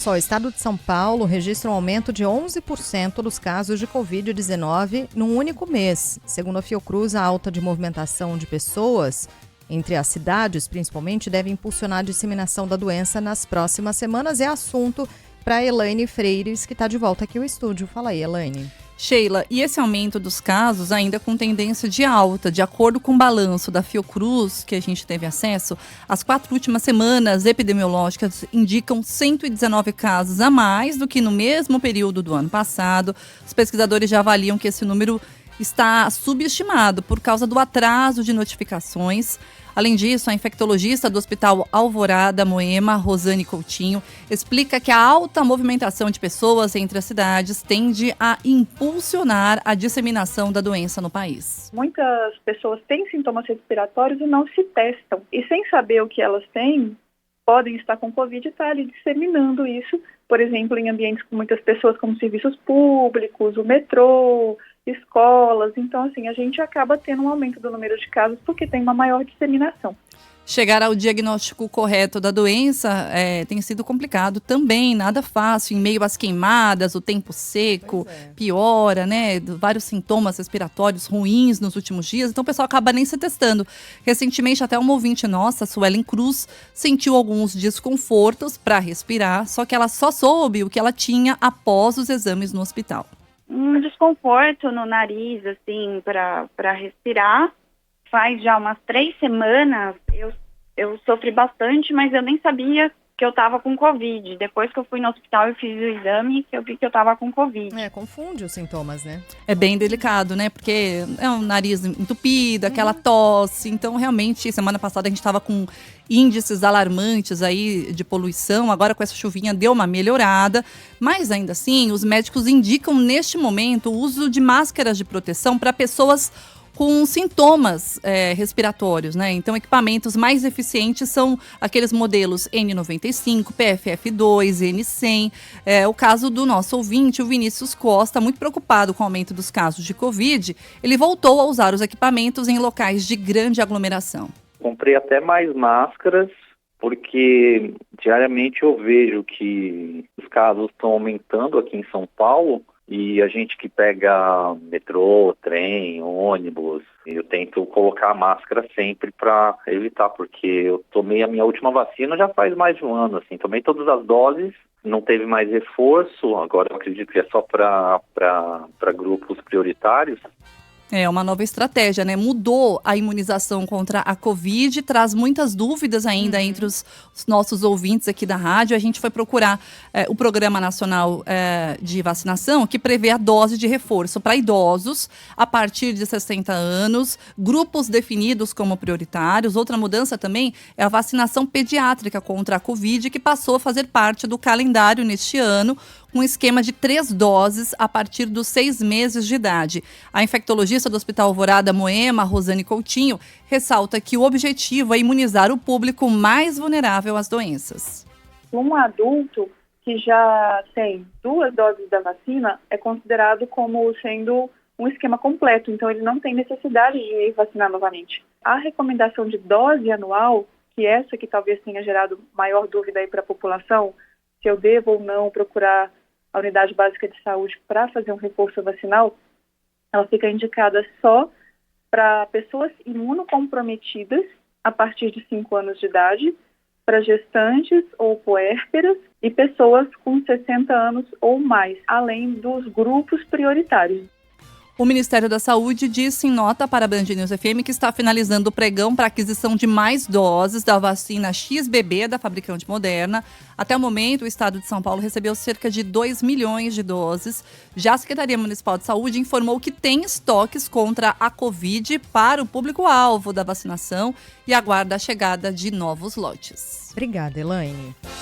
Só o estado de São Paulo registra um aumento de 11% dos casos de Covid-19 num único mês. Segundo a Fiocruz, a alta de movimentação de pessoas entre as cidades, principalmente, deve impulsionar a disseminação da doença nas próximas semanas. É assunto para Elaine Freires, que está de volta aqui ao estúdio. Fala aí, Elaine. Sheila, e esse aumento dos casos ainda com tendência de alta, de acordo com o balanço da Fiocruz, que a gente teve acesso, as 4 últimas semanas epidemiológicas indicam 119 casos a mais do que no mesmo período do ano passado. Os pesquisadores já avaliam que esse número está subestimado por causa do atraso de notificações. Além disso, a infectologista do Hospital Alvorada Moema, Rosane Coutinho, explica que a alta movimentação de pessoas entre as cidades tende a impulsionar a disseminação da doença no país. Muitas pessoas têm sintomas respiratórios e não se testam. E sem saber o que elas têm, podem estar com Covid e estar ali disseminando isso, por exemplo, em ambientes com muitas pessoas, como serviços públicos, o metrô, escolas. Então, assim, a gente acaba tendo um aumento do número de casos porque tem uma maior disseminação. Chegar ao diagnóstico correto da doença tem sido complicado também, nada fácil, em meio às queimadas, o tempo seco piora, né? Vários sintomas respiratórios ruins nos últimos dias, então o pessoal acaba nem se testando. Recentemente, até uma ouvinte nossa, Suelen Cruz, sentiu alguns desconfortos para respirar, só que ela só soube o que ela tinha após os exames no hospital. Um desconforto no nariz, assim, para respirar. Faz já umas 3 semanas, eu sofri bastante, mas eu nem sabia que eu estava com Covid. Depois que eu fui no hospital, eu fiz o exame e eu vi que eu estava com Covid. Confunde os sintomas, né? É bem delicado, né? Porque é um nariz entupido, aquela tosse. Então, realmente, semana passada a gente estava com índices alarmantes aí de poluição. Agora, com essa chuvinha, deu uma melhorada. Mas, ainda assim, os médicos indicam, neste momento, o uso de máscaras de proteção para pessoas com sintomas respiratórios, né? Então, equipamentos mais eficientes são aqueles modelos N95, PFF2, N100. O caso do nosso ouvinte, o Vinícius Costa, muito preocupado com o aumento dos casos de Covid, ele voltou a usar os equipamentos em locais de grande aglomeração. Comprei até mais máscaras, porque diariamente eu vejo que os casos estão aumentando aqui em São Paulo. E a gente que pega metrô, trem, ônibus, eu tento colocar a máscara sempre para evitar, porque eu tomei a minha última vacina já faz mais de um ano, assim, tomei todas as doses, não teve mais reforço, agora eu acredito que é só para grupos prioritários. É uma nova estratégia, né? Mudou a imunização contra a Covid, traz muitas dúvidas ainda entre os nossos ouvintes aqui da rádio. A gente foi procurar o Programa Nacional de Vacinação, que prevê a dose de reforço para idosos a partir de 60 anos, grupos definidos como prioritários. Outra mudança também é a vacinação pediátrica contra a Covid, que passou a fazer parte do calendário neste ano, com um esquema de 3 doses a partir dos 6 meses de idade. A infectologista do Hospital Alvorada Moema, Rosane Coutinho, ressalta que o objetivo é imunizar o público mais vulnerável às doenças. Um adulto que já tem 2 doses da vacina é considerado como sendo um esquema completo, então ele não tem necessidade de vacinar novamente. A recomendação de dose anual, que essa que talvez tenha gerado maior dúvida aí para a população, se eu devo ou não procurar a unidade básica de saúde para fazer um reforço vacinal, ela fica indicada só para pessoas imunocomprometidas a partir de 5 anos de idade, para gestantes ou puérperas e pessoas com 60 anos ou mais, além dos grupos prioritários. O Ministério da Saúde disse em nota para a Band News FM que está finalizando o pregão para aquisição de mais doses da vacina XBB da fabricante Moderna. Até o momento, o estado de São Paulo recebeu cerca de 2 milhões de doses. Já a Secretaria Municipal de Saúde informou que tem estoques contra a Covid para o público-alvo da vacinação e aguarda a chegada de novos lotes. Obrigada, Elaine.